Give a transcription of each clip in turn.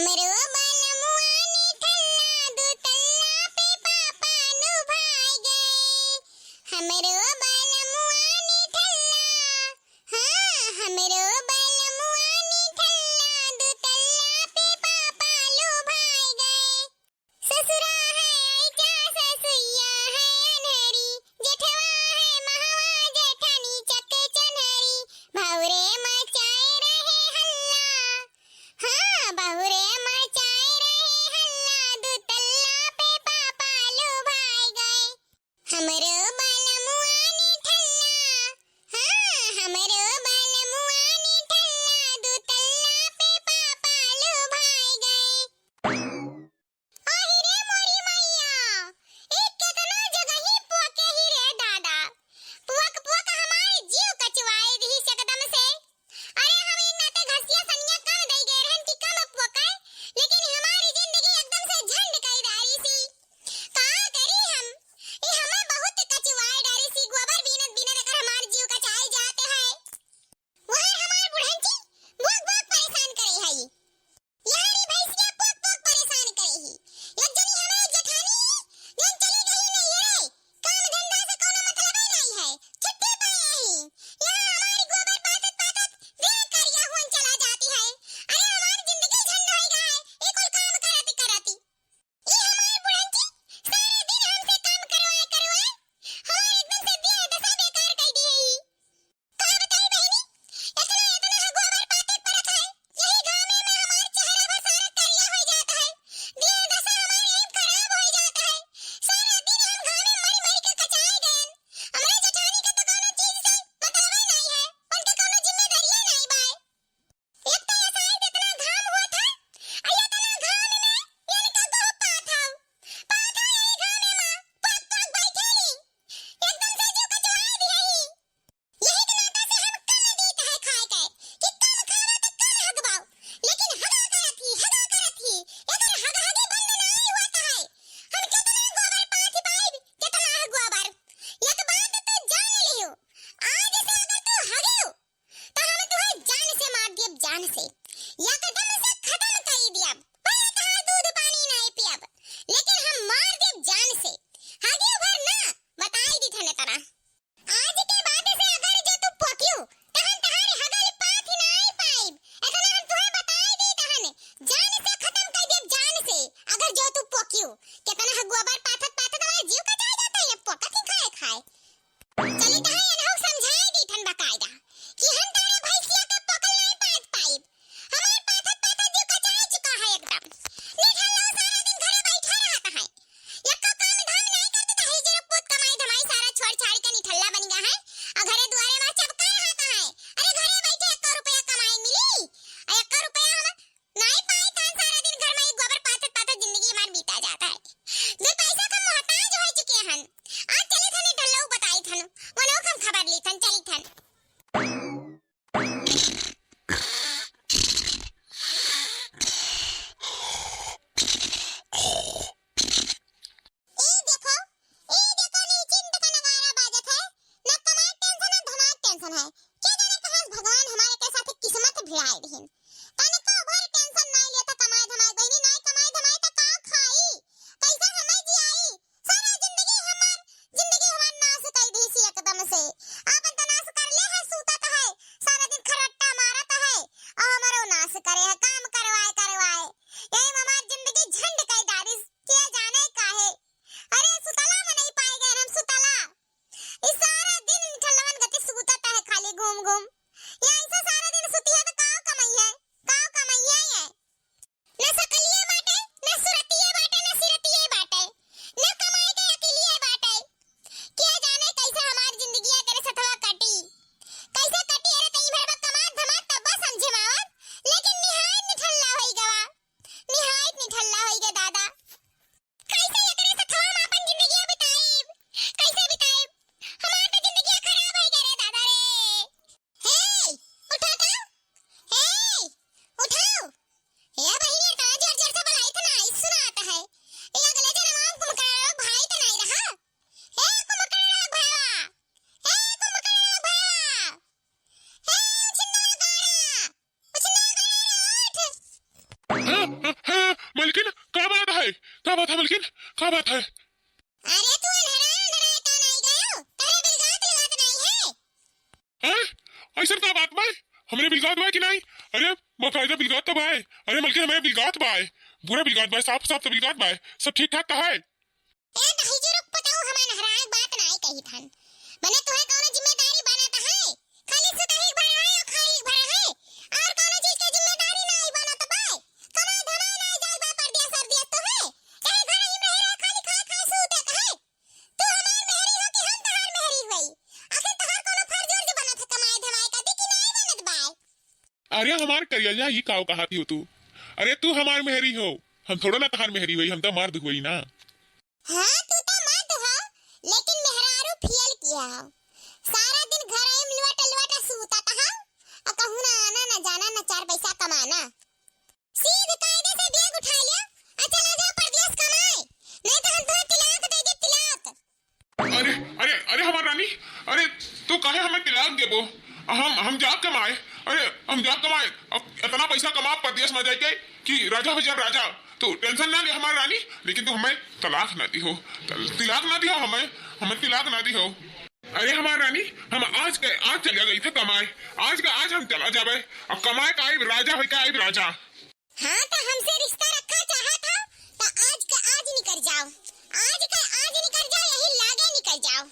हमरो बलमुआनी ठल्ला दू तल्ला पे पापा नु भाई गए। हमरो बलमुआनी ठल्ला, हाँ हमरो बलमुआनी ठल्ला दू तल्ला पे पापा लो भाई गए। ससुरा है ऐजा ससुइया है अनहरी, जेठवा है महवा जेठानी चक चनहरी। भौरे मचाए रहे हल्ला, हाँ बहुरे मचाए रहे हल्ला दू तल्ला पे पापा लो भाई गए। हमरो बलमुआनी ठल्ला, हाँ हमरो बलमुआनी ठल्ला दू तल्ला पे पापा लो भाई गए। ओही रे मोरी मैया, एक केतना जगही पुअके ही रे दादा। पुअक पुअक हमारे जीव कचवाए दी एकदम से। अरे हम इन नाते घसिया सनिया कम दई गए रहन कि कम पुअकाए, लेकिन हमारी जिंदगी एकदम से झंड कई डारी सी। का करी हम, ये हमें बहुत कचवाए डारी सी। गोबर बीनत बीनत अगर हमार जीव कचाए जाते हैं। वहाँ हमार बुढ़ंची भूख भूख परेशान करे है। यारी भैंसिया पोक पोक परेशान करे ही। एक जनी हमारे जेठानी जन चली गई नहीं है, काम धंधा से कोनो मतलब ही नहीं है, छुट्टी पर ही। यहाँ हमारी गोबर पातत पातत देह करिया हुन चला जाती है। अरे हमारी जिंदगी झंड हो गई है, ये कुल काम करती करती। ये हमारी बुढ़ंची सारे दिन हमसे काम करवाए करवाए हमारे एकदम से देह दशा बेकार कर दी है। का बताई बहनी, इतना इतना गोबर पातत परत है, यही गाँव में हमारे चेहरा पर सारा करिया हो जाता है, देह दशा हमारी एकदम खराब हो जाता है। सारा दिन हम गाँव में मरी मरी के कचाए गए। हमारे जेठानी का तो कोनो चीज से मतलब ही नहीं है, उनके कोनो जिम्मेदारी नहीं बाय। एक तो ऐसा है जितना घाम हुआ था, अया तना घाम में यानी का गो पात हो यही घाम में मां पक पक बैठेली, एकदम से जीव कचवाए भी रही। यही के नाता से हम कम देता है खाए के कि कम खावा तो कम हगबाओ, लेकिन हगा करत ही अगर हगा हगी बंद नहीं हुआ है हम कितना गोबर पाथी पाइब कितना है गोबर। एक बात तो जान लियो, आज से अगर तू हगियो तो हम तुहे जान से मार दियब, जान से एकदम से खत्म कर दियब। भले कहा दूध पानी नहीं पियब, लेकिन हम मार दियब जान से। हगियो भर ना बताई दी थने तना। आज के बाद से अगर जो तू पोकियो तहन तहारे हगल पाथी नहीं पाइब, इतना हम तुहे बताई दी तहन जान से खत्म कर देब, जान से। अगर जो तू पोकियो कितना गोबर पाथत पाथत हमारे जीव कचाए जाता है, पोका की खाए खाए। चली तहां एनहु समझाई दी थन बकायदा कि हम तारे भैंसिया के पोकल नहीं पात पाइब, हमारे पाथत पाथत जीव कचाए चुका है एकदम। निठल्ला सारा दिन घरे बैठा रहता है, एक का काम धाम नहीं करता है, जरा पूत कमाई धमाई सारा छोड़ छाड़ के निठल्ला बन गया है और घरे दुआरे में चपका रहता है। अरे घरे बैठे 1 रुपया कमाई मिली, 1 रुपया हम नहीं पाए तान सारा दिन घर में ही गोबर पाथत पाथत जिंदगी हमार बीता जाता है। दो पैसा का मोहताज हो चुके हन। आज चली थने ढल्लऊ बताई थन, वनो हम खबर ली थन, चली थन। ए देखो निश्चिंत का नगारा बाजत है, न कमाई टेंशन न धमाक टेंशन है। क्या जाने कहां भगवान हमारे के साथ किस्मत भिड़ाए दिहिन। तने को भर टेंशन नहीं लेता कमाई धमाई, बहनी नहीं कमाई धमाई तो का खाई, कैसा हमें जियाई। सारा जिंदगी हमार नाश कर दी सी एकदम से। आपन तो नाश कर ले है, सूतत है सारा दिन खरट्टा मारत है और हमारो नाश करे है, काम करवाए करवाए। यही हमार जिंदगी झंड कर डारी, क्या जाने काहे। अरे सुतला में नहीं पाए गए हम, सुतला इस सारा दिन ठल्लवन गति सूतत है खाली घूम घूम। या ऐसा सारा दिन सुती है तो का कमाई है। न सकलिए बाटे न सुरतिए बाटे न सिरतिए बाटे, न कमाई के अकेलिए बाटे। क्या जाने कैसे हमार जिंदगी तेरे सथवा कटी, कैसे कटी। अरे तई भर कमात धमात तब समझे मावत, लेकिन निहायत निठल्ला होई गवा, निहायत निठल्ला होई गे दादा। कैसे एकरे सथवा में अपन जिंदगी बिताईब, कैसे बिताईब। हमार तो जिंदगी खराब हो गई रे दादा रे। हे उठा तो, हे उठाओ। या बहिनी का जोर जोर से बुलाई तो नहीं सुनाता है। ये अगले जन्म में कुमकर्ण भाई तो नहीं रहा। हे कुमकर्ण भाईवा, हे कुमकर्ण भाईवा, हे उछिन्ना गाड़ा उठ। मलकिन क्या बात है? क्या बात है मलकिन? क्या बात है? अरे तू अंधेरा अंधेरा का नहीं गयो, तेरे बिलगात लगात नहीं है। हैं? ऐसा क्या बात भाई? हमने बिलगात भाई कि नहीं? अरे बकायदा बिलगात तो भाई। अरे मलकिन हमें बिलगात भाई, पूरा बिलगात भाई, साफ साफ तो बिलगात भाई, सब ठीक ठाक तो है। ए दही जुरुक पताऊ हमार हराए बात नहीं कही थन। मने तोहे कौनो जिम्मेदारी बनाता है? खाली सुतही भरा है और खाई भरा है और कौनो चीज के जिम्मेदारी नहीं बनाता बाय। कमा धमा नहीं जाई बा पर दिया सर दिया तो है। चाहे घर ही में रह खाली खा खा सूते कहे। तू हमार मेहरी हो कि हम तहार मेहरी होई? आखिर तहार कोनो फर्ज वर्ज बनत है कमाए धमाए का कि नहीं बनत बाय? अरे हमार करिया ही काव कहाती हो तू? अरे तू हमार मेहरी हो, हम थोड़ा ना तहार मेहरी हुई, हम तो मर्द हुई ना। हाँ तू तो मर्द हो, लेकिन मेहरारू फियल किया हो। सारा दिन घर में लुआटा लुआटा सूता था और कहूँ ना आना ना जाना ना चार पैसा कमाना। सीधे कायदे से बैग उठा लिया और चला जा परदेश कमाए, नहीं तो हम तुम्हें तिलाक दे दे तिलाक। अरे अरे अरे हमार रानी, अरे तू काहे हमें तिलाक देबो? हम जा कमाए, अरे हम जा कमाए, अब इतना पैसा कमा परदेश में जाके कि राजा हो जा राजा। तो टेंशन ना ले हमार रानी, लेकिन तू हमें तलाक ना दी हो, तिलाक ना दियो हमें तिलाक ना दी हो। अरे हमार रानी, हम आज चले गई थे कमाए, आज का आज हम चला जाबे और कमाए का आइब राजा हो का आइब राजा। हाँ तो हमसे रिश्ता रखा चाहा था तो आज का आज निकल जाओ, आज का आज निकल जाओ, यही लागे निकल जाओ।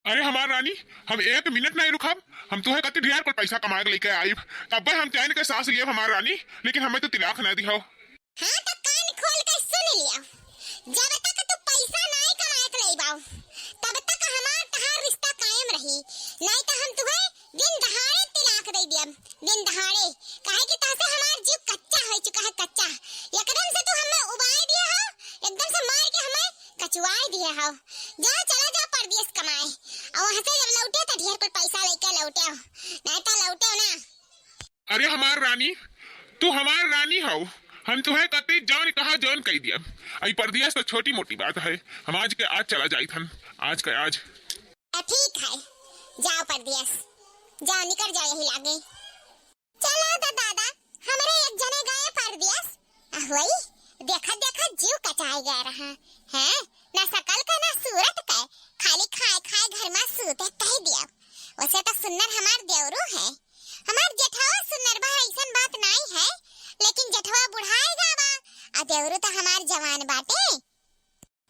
अरे हमार रानी, हम एक मिनट नहीं रुकब, हम तुम्हें कति ढेर पर पैसा कमा के लेके आइब, तब हम चैन के सांस लिए हमार रानी, लेकिन हमें तो तिलाक ना दी हो। हाँ तो कान खोल कर सुन लिया, जब तक तू पैसा नहीं कमाए के लेबाओ तब तक हमार तहार रिश्ता कायम रही, नहीं तो हम तुम्हें दिन दहाड़े तिलाक दे दियम, दिन दहाड़े। काहे कि तहसे हमार जीव कच्चा हो चुका है, कच्चा। एकदम से तू हमें उबाल दिया हो, एकदम से मार के हमें कचुआई दिया हो। जा चला जा परदेश कमाए और वहां से जब लौटे तो ढेर पर पैसा लेके लौटे हो, नहीं तो लौटे हो ना। अरे हमार रानी, तू हमार रानी हो, हम तुम्हें कति जौन कहा जौन कह दिया। आई परदेश तो छोटी मोटी बात है, हम आज के आज चला जाई थन, आज के आज। ठीक है, जाओ परदेश, जाओ निकल जाओ यही लागे। चलो तो दादा, हमारे एक जने गए परदेश, वही देखा देखा जीव कचाई गया रहा है, ना शकल का ना सूरत का, खाली खाए खाए घर में सूते कह दिया। वैसे तो सुन्नर हमार देवरू है, हमार जेठवा सुन्नर बा, ऐसन बात नहीं है, लेकिन जेठवा बुढ़ाए जावा और देवरू तो हमार जवान बाटे।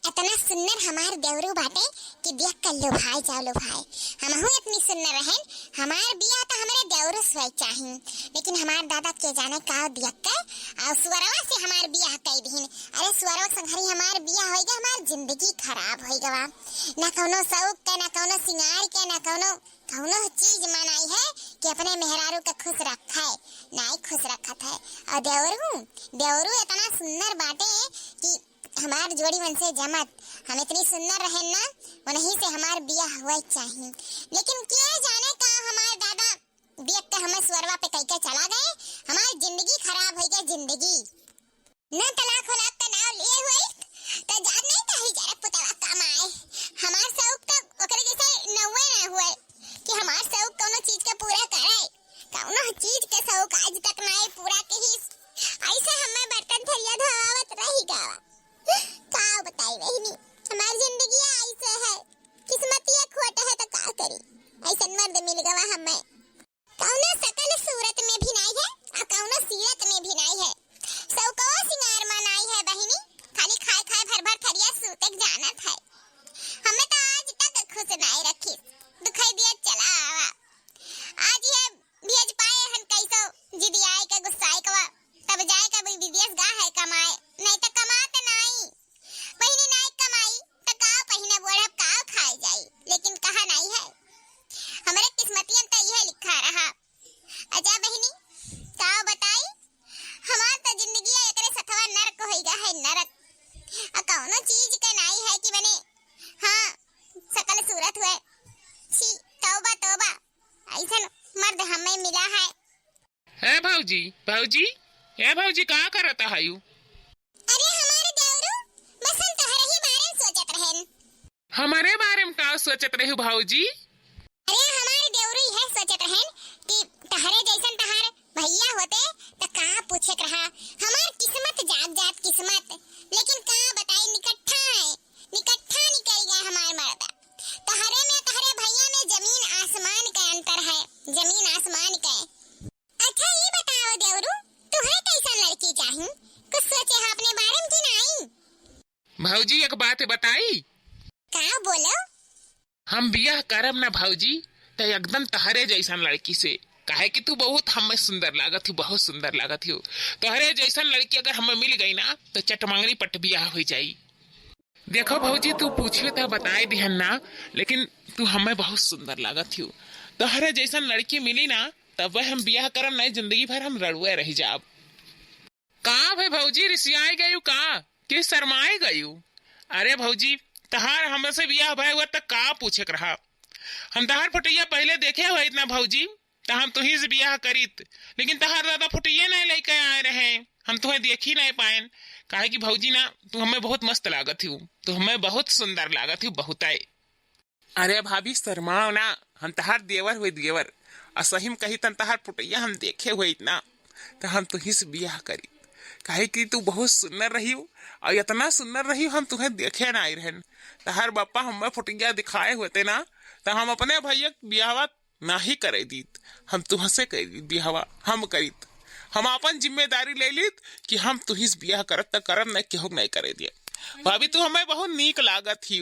इतना सुन्नर हमार देवरू बाटे कि देख कर लो भाई जाओ लो भाई, हम इतनी सुन्नर रहें, हमार बिया तो हमारे देवरू से चाहिए, लेकिन हमार दादा के जाने का देख के और सुअरवा से हमार बिया कह दीन। अरे सुअरवा संघरी हमार बिया होएगा, हमार जिंदगी खराब होएगा, ना कोनो शौक के, ना कोनो सिंगार के, ना कोनो चीज मनाई है कि अपने मेहरारू का खुश रखा है, नहीं खुश रखत है। और देवरू इतना सुंदर बाटे कि हमार जोड़ी मन से जमत, हम इतनी सुंदर रहे ना, वही से हमार बिया हुआ चाहिए, लेकिन क्या जाने का हमार दादा देख के हमें सुअरवा पे कह के चला गए, हमारी जिंदगी खराब हो गई, जिंदगी न तलाक होलाक का नाम लिए हुए तो जान नहीं कही जरा पुतवा कमाए, हमार शौक तो ओकरे जैसे नौवे ना हुए कि हमार शौक कोनो चीज के पूरा करे, कोनो चीज के शौक आज तक नहीं पूरा के ही ऐसे हमें बर्तन थरिया धोवत रही गावा। का बताई बहनी, हमारी जिंदगी ऐसे है, किस्मतिया खोटा है तो का करी, ऐसा मर्द मिल गवा हमें, कौनो सकल सूरत में भी नहीं है और कौनो सीरत में भी नहीं है, सबको सिंगार में नहीं है बहनी, खाली खाए खाए भर भर थरिया सूते जाना था। हमें तो आज तक खुश नहीं रखी, दुखाई दिया चला आवा, आज ये भेज पाए हम कैसो जिदी आए के गुस्साए का, तब जाए का विदेश गा है कमाए, नहीं तो कमाते नहीं बहनी, नहीं कमाई तो काव पहिने बोढ़ब काव खाए जाई, लेकिन कहा नहीं है, हमारे किस्मतियन तो यह लिखा रहा। अजा बहनी काव बताई, हमार तो जिंदगी एकरे सथवा नरक होइगा है, नरक, और कौनो चीज के नहीं है कि बने हाँ सकल सूरत हुए, छी तौबा तौबा, ऐसा मर्द हमें मिला है। है भाऊजी, भाऊजी, है भाऊजी कहाँ करता है यू? अरे हमारे देवरू बस हम तोहरे ही बारे में सोचत रहेन। हमारे बारे में का सोचत रहे भाऊजी? अरे हमारे देवरू है सोचत रहेन कि तहरे जैसन तहार भैया होते तो का पूछे रहा, हमार किस्मत जाग जात किस्मत, नहीं, कुछ सोचे हो अपने बारे में कि नहीं? भाऊजी एक बात बताई, का बोलो? हम बियाह करब ना भाऊजी तो एकदम तहरे जैसन लड़की से, काहे कि तू बहुत हमें सुंदर लागत हो, बहुत सुंदर लागत हो। तोहरे जैसन लड़की अगर हमें मिल गई ना तो चटमंगनी पट बियाह हो जाई। देखो भाऊजी तू पूछियो तो बताए दिहन ना, लेकिन तू हमें बहुत सुंदर लागत हो। तोहरे जैसन लड़की मिली ना तब वह हम बियाह करम नहीं, जिंदगी भर हम रड़ुए रह जाब। का भाई भाऊजी रिसियाई गयू का कि शर्माए गयू? अरे भाऊजी तहार हमसे बियाह भय हुआ तक का पूछे के रहा, हम तहार फुटैया पहले देखे हुए इतना भाऊजी, तो हम तुही से बियाह करीत, लेकिन तहार दादा फुटैया नहीं लेके आए रहे, हम तुम्हें देख ही नहीं पाए। काहे कि भाऊजी ना तू हमें बहुत मस्त लागत हो, तू हमें बहुत सुंदर लागत हो, बहुत है। अरे भाभी शर्माओ ना, हम तहार देवर हुए देवर, और सही में कही तन तहार फुटैया हम देखे हुए इतना, तो हम तुही से बियाह करी। काहे कि तू बहुत सुंदर रही हो, और इतना सुंदर रही हम तुम्हें देखे ना आई रहन। तहार बापा हमें फुटैया दिखाए होते ना तो हम अपने भैया बियाहवा ना ही करे दीत, हम तुहसे कर दी बियाहवा हम करीत, हम अपन जिम्मेदारी ले लीत कि हम तुहिस बियाह करत त करब नहीं, केहू नहीं करे दिया। भाभी तू हमें बहुत नीक लागत ही,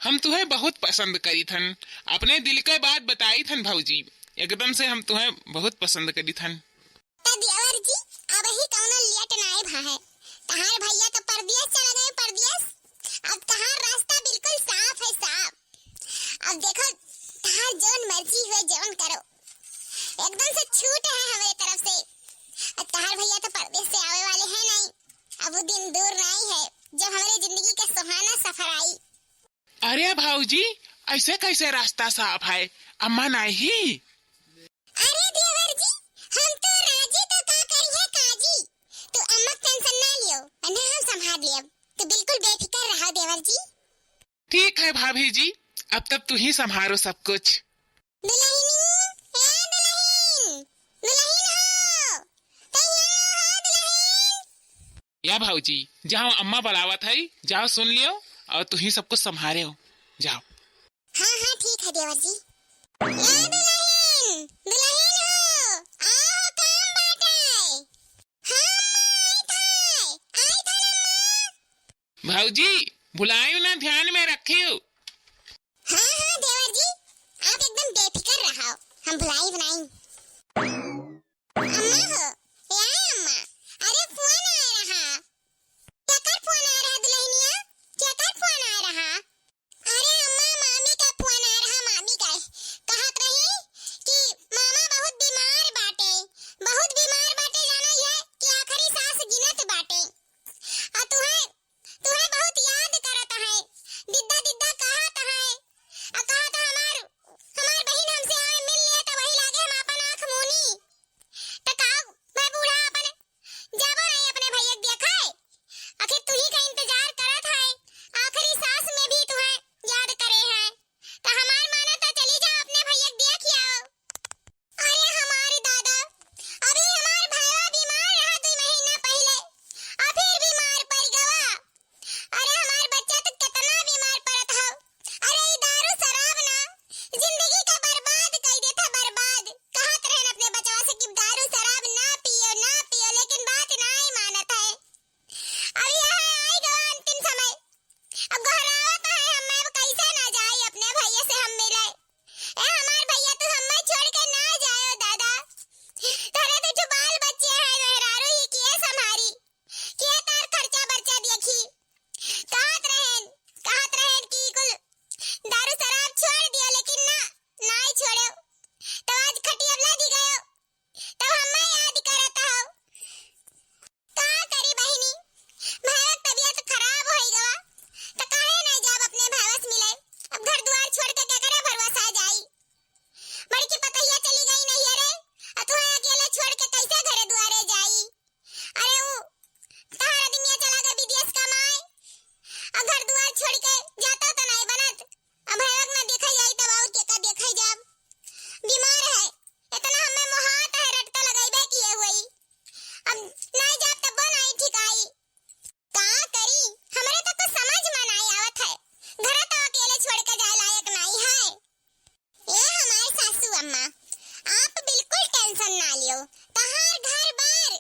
हम तुम्हें बहुत पसंद करी थन, अपने दिल के बात बताई थन भाऊजी, एकदम से हम तुम्हें बहुत पसंद करी थन। देवर जी अब ही कौनो लेट नाए भा है, तहार भैया तो परदेश चला गए, परदेश। अब तहार रास्ता बिल्कुल साफ है, साफ। अब देखो तहार जोन मर्जी हुए जोन करो, एकदम से छूट है हमारे तरफ से। अब तहार भैया तो परदेश से आवे वाले हैं नहीं, अब वो दिन दूर नहीं है जब हमारी जिंदगी का सुहाना सफर आई। अरे भाऊजी ऐसे कैसे रास्ता साफ है, अम्मा नहीं? अरे देवर जी हम तो राजी, तो का करिए काजी, तो अम्मा टेंशन ना लियो, अन्य हम संभाल लियो, तो बिल्कुल बेफिक्र रहो देवर जी। ठीक है भाभी जी, अब तब तू ही संभालो सब कुछ। दुल्हनी ए दुल्हन, दुल्हन हो, तैयार हो दुल्हन। या भाऊजी जाओ, अम्मा बुलावत है, जाओ सुन लियो और तू ही सब कुछ संभाले हो, जाओ। हाँ हाँ ठीक है देवर जी। या दुल्हन, दुल्हन हो, आओ काम बाटे। हाँ आई था अम्मा। भाऊजी बुलायो ना, ध्यान में रखियो। हाँ हाँ देवर जी आप एकदम बेफिक्र रहो, हम भुलाई बनाई। अम्मा हो, या अम्मा, अरे फोन आ रहा, क्या कर फोन आ रहा दुल्हनिया, क्या कर फोन आ रहा? अरे अम्मा मामी का फोन आ रहा, मामी का कहत रही कि मामा बहुत बीमार बाटे, बहुत बीमार बाटे, जाना है कि आखिरी सांस गिनत बाटे, और तुम्हें तुम्हें बहुत याद करता है, दिद्दा दिद्दा कहत है, और कहत हमार हमार बहन हमसे आवे मिल ले तो वही लागे हम अपन आँख मुनी, तो काऊ मैं बूढ़ा अपन जाबो नहीं अपने भैया देखाए, आखिर तू ही का इंतजार करत है, आखिरी सांस में भी तुम्हें याद करे हैं, तो हमार माना तो चली जाओ अपने भैया देख आओ। अरे हमारे दादा अभी हमार भैया बीमार रहा 2 महीना पहले, और फिर बीमार पड़ गवा। अरे हमार बच्चा तो कितना बीमार पड़त हो, अरे ये दारू शराब ना जिंदगी का बर्बाद कर देता, बर्बाद। कहत रहन अपने बचवा से कि दारू शराब ना पियो ना पियो, लेकिन बात नहीं मानत है। अब यह आई गवा अंतिम समय, अब घहरावत है, हमें कैसे ना जाए अपने भैया से हम मिले। ए हमार भैया तू हमें छोड़ के ना जाओ दादा, तारे तो जो बाल बच्चे हैं मेहरारू ही किए संभारी, किए तार खर्चा बर्चा देखी। कहत रहन कि कुल दारू शराब छोड़ दियो, लेकिन ना नहीं छोड़ो, तो आज खटिया लगी गयो, तब हमें याद करत हो। का करी बहिनी, भैया तबीयत खराब होई गवा, तो काहे नहीं जाब अपने भैया से मिले, अब घर द्वार छोड़ के क्या करे भरवसा जाई, बड़की पतैया चली गई नहीं रे, और तू अकेले छोड़ के कैसे घरे द्वारे जाई? अरे वो तहार आदमिया चला गए विदेश कमाए, और घर द्वार छोड़ के जाता तो नहीं बनत, अब भैया ना देखा जाई तब और के का देखा जाब, बीमार है इतना हमें मोहात है, रटता लगाइबे किए हुई, अब नहीं जाब तब नहीं ठीक आई। का करी हमरे तो कुछ समझ में नहीं आवत है, घर तो अकेले छोड़ के जाए लायक नहीं है। ये हमारे सासू अम्मा आप बिल्कुल टेंशन ना लियो, तहार घर बार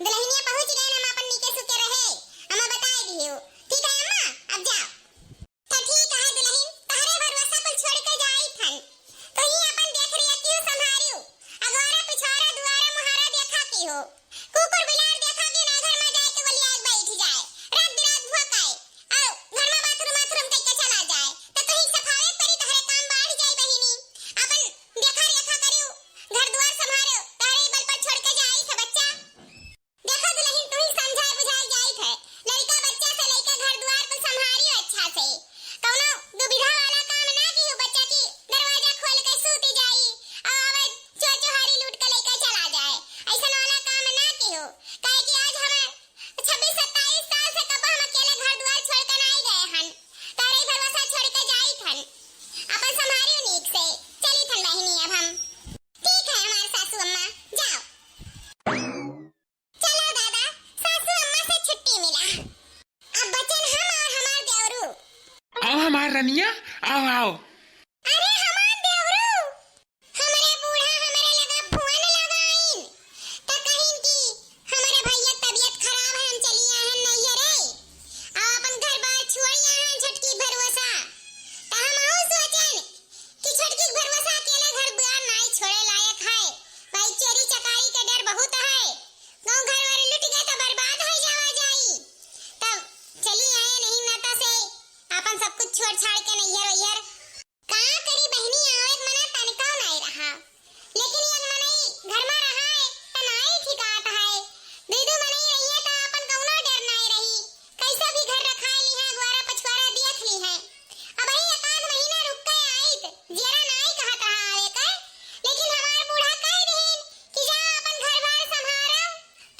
दुल्हनिया पहुंच गए हम अपन नीचे सुते रहे अम्मा बता दियो ठीक है अम्मा अब जाओ तो ठीक है दुल्हन तहरे भरोसा कुल छोड़ के जाई थन तो ही अपन देख रही क्यों संभारियो अगोरा पिछोरा दुआरा मुहारा देखा की हो कुकुर बिलार देखा कि ना घर में जाए तो बलिया बैठ जाए रात बिरात भूखाए आओ घर में बाथरूम बाथरूम करके चला जाए तो कहीं सफाई करी तहरे काम बढ़ जाए बहिनी अपन देखा रेखा करियो घर द्वार संभारो तहरे बल पर छोड़ के जाई से बच्चा देखो दुल्हन तू ही समझाए बुझाए जाई थे लड़का बच्चा से लेके घर द्वार को संभारियो अच्छा से कौनो दुविधा वाला काम ना कियो बच्चा की दरवाजा खोल के सूती जाई आवे चोचोहारी लूट के लेके चला जाए ऐसा वाला काम ना कियो काहे कि आज हमें 26-27 साल से कब हम अकेले घर द्वार छोड़ के नहीं गए हन तारे भरोसा छोड़ के जाई थन अपन संभारियो नीक से चली थन बहिनी अब हम ठीक है हमारे सासू अम्मा जाओ चलो दादा सासू अम्मा से छुट्टी मिला अब बचन हम और हमार देवरू आओ हमार रनिया आओ आओ अरे हमार देवरू हमरे बूढ़ा हमरे लगा फोन लगाइन त कहिन कि हमरे भैया तबीयत खराब है हम चली आए नहीं रे आ अपन घर बार छोड़ आए हैं झटकी भरवसा त हम आऊ सोचन कि झटकी भरवसा अकेले घर द्वार नहीं छोड़े लायक है भाई चोरी चकारी के डर बहुत है गांव घर वाले लुट गए तो बर्बाद हो जावा जाई तब चली आए नहीं नाता से अपन सब कुछ छोड़ छाड़ के नैहर का करी बहनी आवे मना तनका नहीं रहा लेकिन ये मनई घर में रहा है त नहीं ठिकात है दीदू मनई रही है त अपन कौनो डर नहीं रही कैसा भी घर रखा ली है ग्वारा पछवारा देख ली है अब ही एकाध महीना रुक के आईत जरा नहीं कहत रहा आवे के लेकिन हमार बूढ़ा कह देन कि जा अपन घर बार संभारो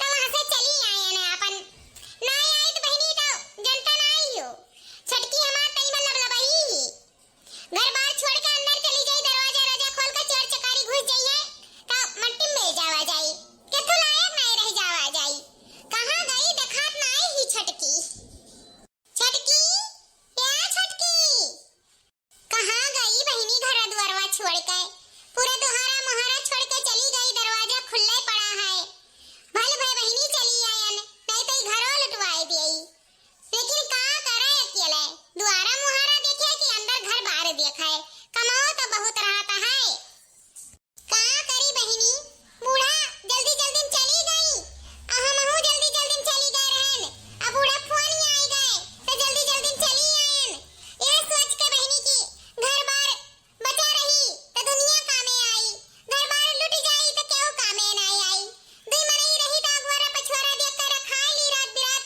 त वहां से चली आए ने अपन नहीं आईत बहनी तो जनता नहीं हो छटकी हमार तई में लबलबाई घर बार छोड़ के अंदर चली जाई दरवाजा राजा खोल के चोर चकारी घुस जाइए तो मट्टी में जावा जाई केथु लायक नहीं रह जावा जाई कहां गई देखात नहीं ही छटकी छटकी या छटकी कहां गई बहिनी घर द्वारवा छोड़ के पूरा दुहारा मुहारा छोड़ के चली गई दरवाजा खुला पड़ा है भल भाई बहिनी चली आयन नहीं तो घरों लुटवाई देई लेकिन का करे अकेले दुआरा मुहारा देखे कि अंदर घर बाहर देखे कमाओ तो बहुत रहता है का करी बहिनी बूढ़ा जल्दी जल्दी चली गई हम हूं जल्दी जल्दी चली गए रहन अब बूढ़ा फोन ही आई गए तो जल्दी जल्दी चली आयन ये सोच के बहिनी की घर बार बचा रही तो दुनिया कामे आई घर बार लुट जाई तो क्यों कामे नहीं आई दुई मरई रही तो अगवारा पछवारा देख कर रखा ली रात बिरात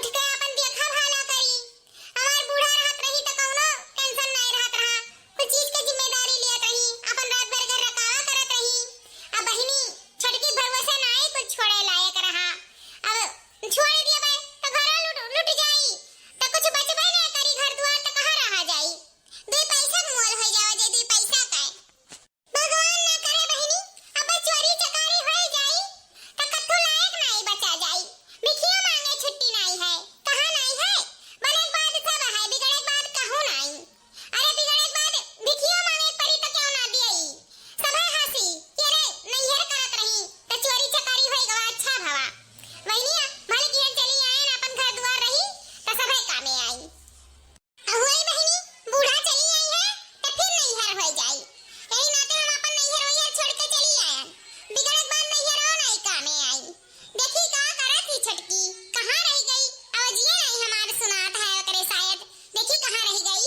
उठ के अपन देखा भाला करी हमार बूढ़ा रहत रही तो कौनो टेंशन नहीं रहत रहा कुछ चीज के जिम्मेदारी लेत रही अपन रात भर घर रखावा करत रही अब बहिनी छटकी भरवसा नहीं कुछ छोड़े लायक रहा अब छोड़ दिया बे तो घर लुट जाई तो कुछ बचबे नहीं करी घर द्वार तो कहां रहा जाई दुई पैसा के मोल हो जावा जे दुई पैसा का भगवान ना करे बहिनी अब चोरी चकारी हो जाई तो कथु लायक नहीं बचा जाई भिखिया मांगे छुट्टी नहीं है कहां नहीं है बने एक बात सब है बिगड़े एक बात कहूं नहीं अरे बिगड़े एक बात भिखिया मांगे परी तो क्यों ना दियई सब हंसी कि अरे नैहर करत रही तो चोरी चकारी होई गवा अच्छा भवा वहिनिया भले की चली आए ना अपन घर द्वार रही तो सब कामे आई हुई बहिनी बूढ़ा चली आई है तो फिर नैहर हो जाई यही नाते हम अपन नैहर वैहर छोड़ के चली आए बिगड़े बात नैहर हो नहीं कामे आई देखी का करत थी छटकी कहां रह गई आवाजिए नहीं हमार सुनात है करे शायद देखी कहां रह गई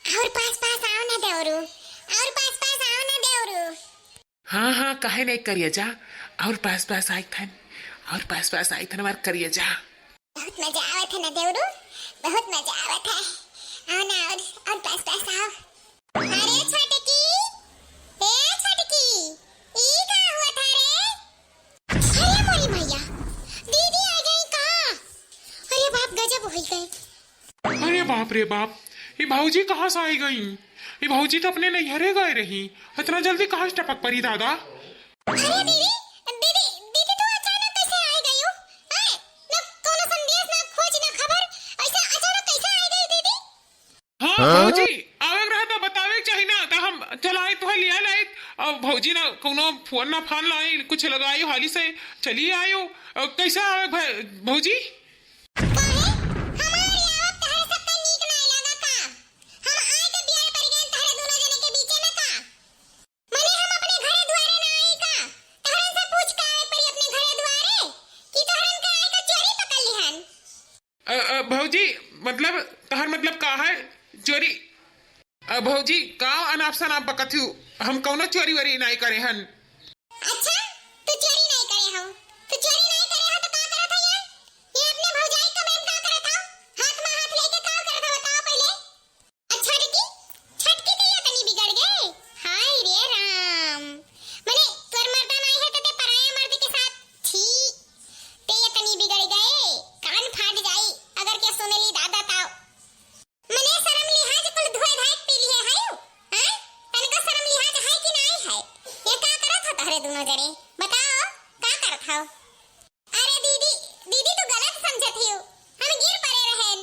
और पास आओ ना देवरू और पास आओ ना देवरू हाँ हाँ काहे नहीं करिए जा और पास आई थन और पास आई थन हमार करिए जा बहुत मजा आवत है ना देवरू बहुत मजा आवत है आओ ना और पास आओ अरे छटकी ए छटकी ई का हुआ था रे अरे मोरी भैया दीदी आ गई का अरे बाप गजब हो गई अरे बाप रे बाप ये भाऊजी कहाँ से आई गई ये भाऊजी तो अपने नैहरे गए रही इतना जल्दी कहाँ से टपक पड़ी दादा अरे दीदी दीदी दीदी तो अचानक कैसे आ गई हो हैं न कोनो संदेश न खोज न खबर ऐसा अचानक कैसे आ गई दीदी हाँ भाऊजी आवे रहा था बतावे चाहिए ना तो हम चलाए तो लिया लाए और भौजी ना कोनो फोन ना फान लाई कुछ लगाई हाली से चली आयो कैसा आवे भौजी काहे हमार यावत तहरे सबके नीक ना लगा का हम आए के बियाह पर गए तहरे दोनों जने के बीच में का मने हम अपने घरे द्वारे ना आई का तहरे से पूछ का आए पड़ी अपने घरे द्वारे कि तहरन के आए का चोरी पकड़ लिहन भौजी मतलब तहर मतलब का है चोरी भौजी गाँव अनाप शनाप बकत हूँ हम कौनो चोरी वरी नहीं करे हन अच्छा तू चोरी नहीं करे हो तो का करत है ये अपने भौजाई का बहन का करत हो हाथ में हाथ लेके का करत हो बताओ पहले अच्छा छटकी तो ये तनी बिगड़ गए हाय रे राम मने तोर मर्दा नहीं है ते पराया मर्द के साथ छी ते ये तनी बिगड़ गए कान फाट जाई अगर क्या सुनेली दादा ताओ मने शर्म लिहाज कुल धोए धाय पी लिए हायो हैं तनका शर्म लिहाज है कि नहीं है ये का करत हो तहरे दोनों जने बताओ का करत हो अरे दीदी तू गलत समझत हियो हम गिर पड़े रहन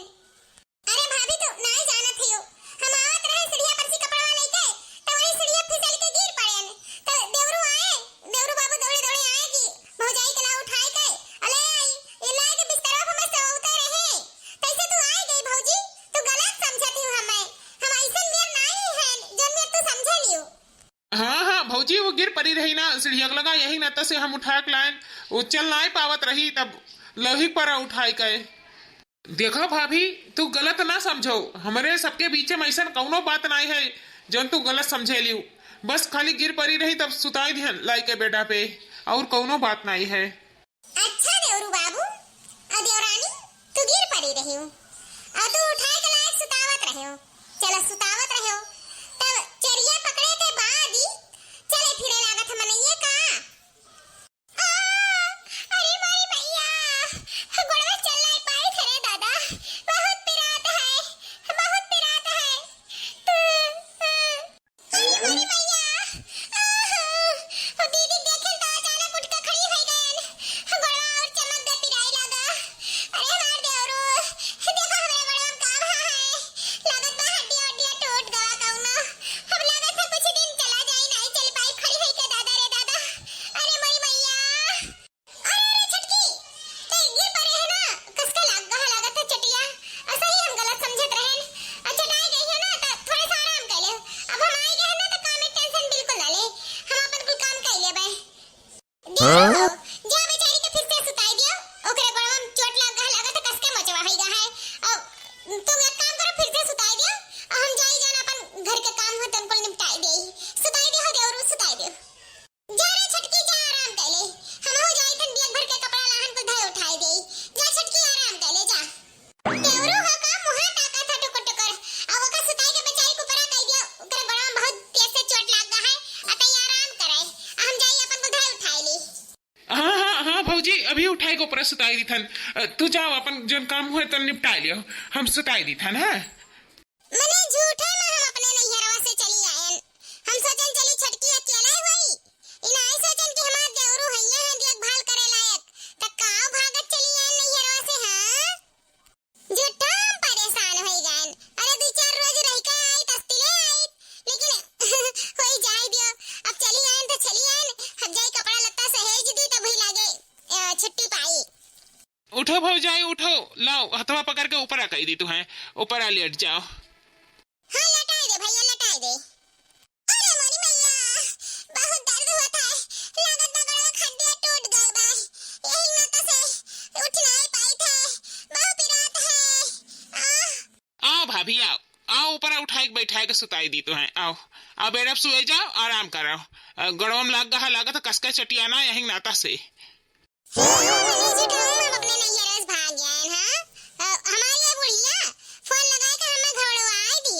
अरे भाभी तू नहीं जानत हियो हम आवत रहे सीढ़िया पर से कपड़ा लेके तो वही सीढ़िया फिसल के गिर पड़ेन तो देवरू बाबू दौड़े आए कि भौजाई के ला उठाए के अले आई ये लाए के बिस्तर पर हमें सोते रहे कैसे तू आई गई भौजी तू गलत समझत हियो हम ऐसन मेर नहीं है जन में तू समझ लियो हाँ भौजी वो गिर पड़ी रही ना सीढ़िया लगा यही नाता से हम उठा के लाइन वो चल नहीं पावत रही तब लही पर उठाई के देखो भाभी तू गलत ना समझो हमारे सबके बीच में ऐसा कौनो बात नहीं है जन तू गलत समझे लियो बस खाली गिर पड़ी रही तब सुताई ध्यान लाई के बेटा पे और कौनो बात नहीं है अच्छा देवरू बाबू और देवरानी तू गिर पड़ी रही हो और तू उठाए के लायक सुतावत रहे हो चलो सुतावत रहे हो तब चरिया पकड़े के बाद ही चले फिरे लागत मनइए का अरे मारी भैया गोड़वा चल नहीं पाई थे रे दादा बहुत पिरात है मारी भैया ओ दीदी देखे तो अचानक उठ के खड़ी हो गई गोड़वा और चमक दे पिराई लगा अरे मार देवरू देखो हमारे गोड़वा में काम है लागत बा हड्डी टूट गवा कौनो अब लागत है कुछ दिन चला जाए नहीं चल पाई खड़ी है के दादा रे दादा अरे मारी भैया अरे छटकी ते गिर पड़े है ना कसका लागत है चटिया ऐसा ही हम गलत समझत रहन अच्छा डाई गई है ना तो थोड़े सा आराम कर ले अब हम आई गए ना तो काम में टेंशन बिल्कुल ना ले हम अपन कुल काम कर ले बे देखो जा बेचारी के फिर से सुताई दियो ओकरे गोड़वा में चोट लागत है कसके मचवा होई गा है अब तुम एक काम करो फिर से सुताई दियो और हम जाई जान अपन घर के काम हो तन को निपटाई देई सुताई दियो देवरू सुताई दियो जा रे छटकी जा आराम कर ले हम हो जाई तन बिया भर के कपड़ा लाहन को धोए उठाई देई जा छटकी आराम कर ले जा देवरू हो का मुहा ताका था टुकर अब ओका सुताई के बेचारी को परा कह दियो ओकरे गोड़वा में बहुत तेज से चोट लाग गा है अतई आराम करे हम जाई अपन को धोए उठाई ली हाँ भौजी अभी उठाई को ऊपर सुताई दी थन तू जाओ अपन जो काम हुए तो निपटाई लियो हम सुताई दी थन है मने झूठे में हम अपने नैहरवा से चली आयन हम सोचन चली छटकी अकेले हुई इन आई सोचन कि हमार देवरू हइया है देखभाल करे लायक त काव भागत चली आयन नैहरवा से हां झूठा हम परेशान होई गए अरे दो चार रोज रह के आई तस्तिले आई लेकिन होई जाई दियो अब चली आयन तो चली आयन हम जाई कपड़ा लत्ता सहेज दी तब ही लागे छुट्टी पाई उठो भौजाई उठो लाओ हथवा पकड़ के ऊपर आ कही दी तू है ऊपर आ लेट जाओ हाँ लटाई दे भैया लटाई दे अरे मोरी मैया बहुत दर्द हुआ था लागत ना गड़वा खड्डे टूट गए बा यही नाता से उठ नहीं पाई थे बहुत पिरात है आओ भाभी आओ ऊपर उठाई के बैठाई के सुताई दी तो है आओ बेडप सोए जाओ आराम करो गड़वा में लागत कसका चटियाना यही नाता से हम अपने नैहरस भाग गए हां हमारी ये बुढ़िया फोन लगा के हमें घरवा आई दी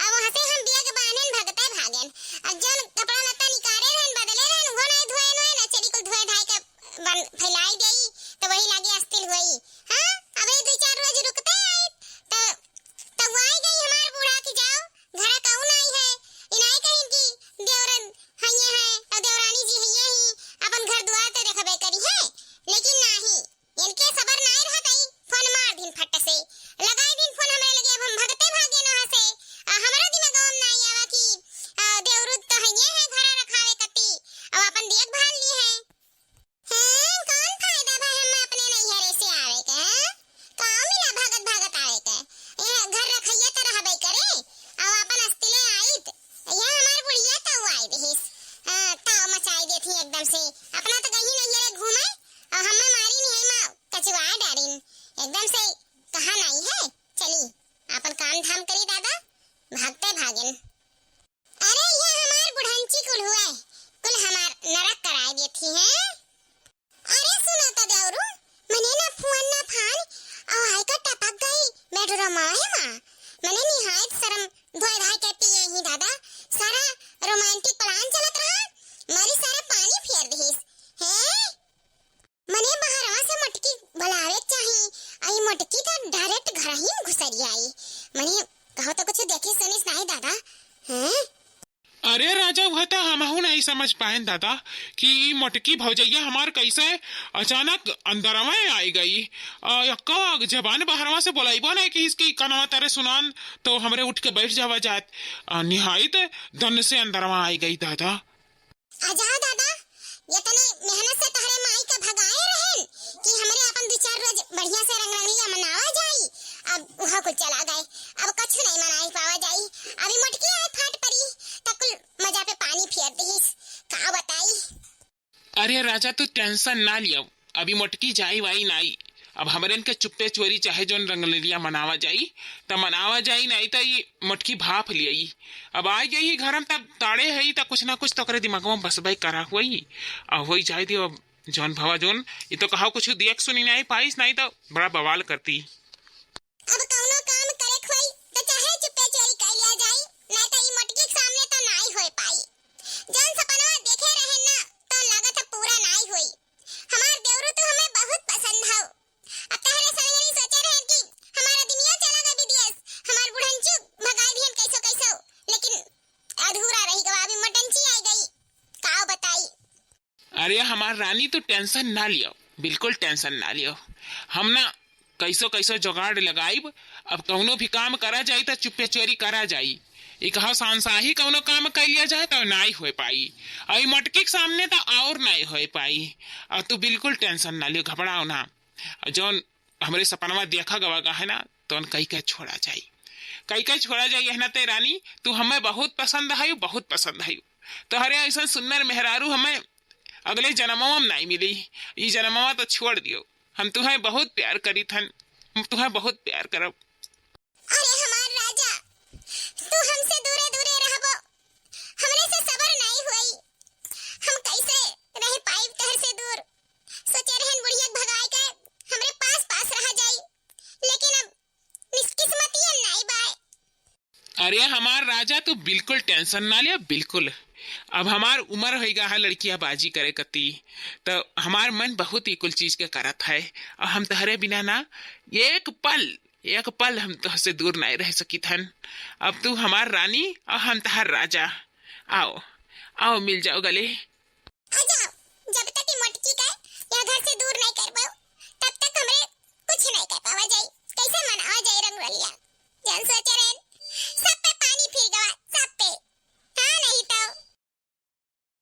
अब वहां से हम बिया के बाहन भगते भागन अब जन कपड़ा लत्ता निकारे रहन बदले रहन वो नहीं धोए ना चरी को धोए धाई के फैलाई देई तो वही लागे अस्तिल हुई हां अबे दो चार रोज रुकते आई तो वो आई गई हमार बूढ़ा की जाओ घर कौन आई है इनाई कहीं की देवरन हइया है और देवरानी जी हइया ही अपन घर दुआर ते देखबे करी है लेकिन नहीं इनके सबर नहीं रहतई फोन मार दिन फट से लगाई दिन फोन हमरे लगे अब हम भगते भागे न से हमरा दिमाग में नहीं आवा कि देवरुद तो हइए है घर रखावे कती मोटकी तो डायरेक्ट घर ही घुसरी आई। मने कहो तो कुछ देखी सुनिस नहीं दादा? हैं? अरे राजा वह तो हमहू नहीं समझ पाए दादा कि ई मोटकी भौजैया हमार कैसे अचानक अंदरवा आई गई। यक्का जबान बाहरवा से बोलाइबो नहीं कि इसकी कनवा तारे सुनान तो हमरे उठ के बैठ जावा जात। निहायत दन से अंदरवा आई गई दादा। आजा दादा, ये तने मेहनत से तहरे माई का भगाए रहन कि हमरे अपन 2-4 रोज बढ़िया से रंगरंगलिया मनावा जाई। अब वहाँ कुछ चला गए, अब कुछ नहीं मनाई पावा जाई। अभी मोटकी आए फाट परी तकुल मजा पे पानी फेर दीस, का बताई। अरे राजा तू टेंशन ना लियो, अभी मोटकी जाई वाई नाई। अब हमरे के चुप्पे चोरी चाहे जोन रंगलिया मनावा जाई त मनावा जाई, नहीं तो ये मोटकी भाप लियई। अब आ गई घर में तब ताड़े है त कुछ ना कुछ तो करे दिमाग में बसबाई करा हुई अब हो जाए दियो। अब जौन भवा जोन ये तो कहा कुछ देख सुनी नहीं पाइस, नहीं तो बड़ा बवाल करती। अब कौनो काम करे खोई तो चाहे चुप्पे चोरी कर लिया जाई, नहीं तो ई मोटकी के सामने तो नहीं होई पाई। जौन सपनवा देखे रहे ना तो लागत है पूरा नहीं होई। हमार देवरू तो हमें बहुत पसंद हौ। अब तहरे संगरी सोचे रहे कि हमारा दुनिया चला गया विदेश, हमार बुढ़नचू भगाई दिहन कैसो कैसो, लेकिन अधूरा रही गवा। अभी मटनची आई गई, का बताई। अरे हमार रानी तो टेंशन ना लियो, बिल्कुल टेंशन ना लियो। हम ना कैसो कैसो जुगाड़ लगाइब। अब कौनो भी काम करा जाई तो चुप्पे चोरी करा जाई। ये कहो सांसाही कौनो काम कर लिया जाए तो नहीं हो पाई, और मटकी के सामने तो और नहीं हो पाई। और तू बिल्कुल टेंशन ना लियो, घबराओ ना। जौन हमरे सपनवा देखा गवा है ना तो कई के छोड़ा जाई, कई के छोड़ा जाई है ना। ते रानी तू हमें बहुत पसंद है, बहुत पसंद है। तो हरे ऐसा सुंदर मेहरारू हमें अगले जन्मों में नहीं मिली, ये जन्मवा तो छोड़ दियो। हम तुम्हें बहुत प्यार करी थन, हम तुम्हें बहुत प्यार करब। अरे हमार राजा, तू हमसे दूरे दूरे रहबो, हमरे से सबर नहीं हुई। हम कैसे रह पाई तहर से दूर। सोचे रहन बुढ़िया भगाई के हमरे पास पास रह जाई, लेकिन अब निष्किस्मती नहीं बाय। अरे हमार राजा तू बिल्कुल टेंशन ना लिया, बिल्कुल। अब हमार उम्र होगा है लड़कियां बाजी करे कती, तो हमार मन बहुत ही कुल चीज के करत है। और हम तहरे बिना ना एक पल हम तुझसे दूर नहीं रह सकी थन। अब तू हमार रानी और हम तहर राजा। आओ आओ मिल जाओ गले। आ जाओ, जब तक ये मटकी का या घर से दूर नहीं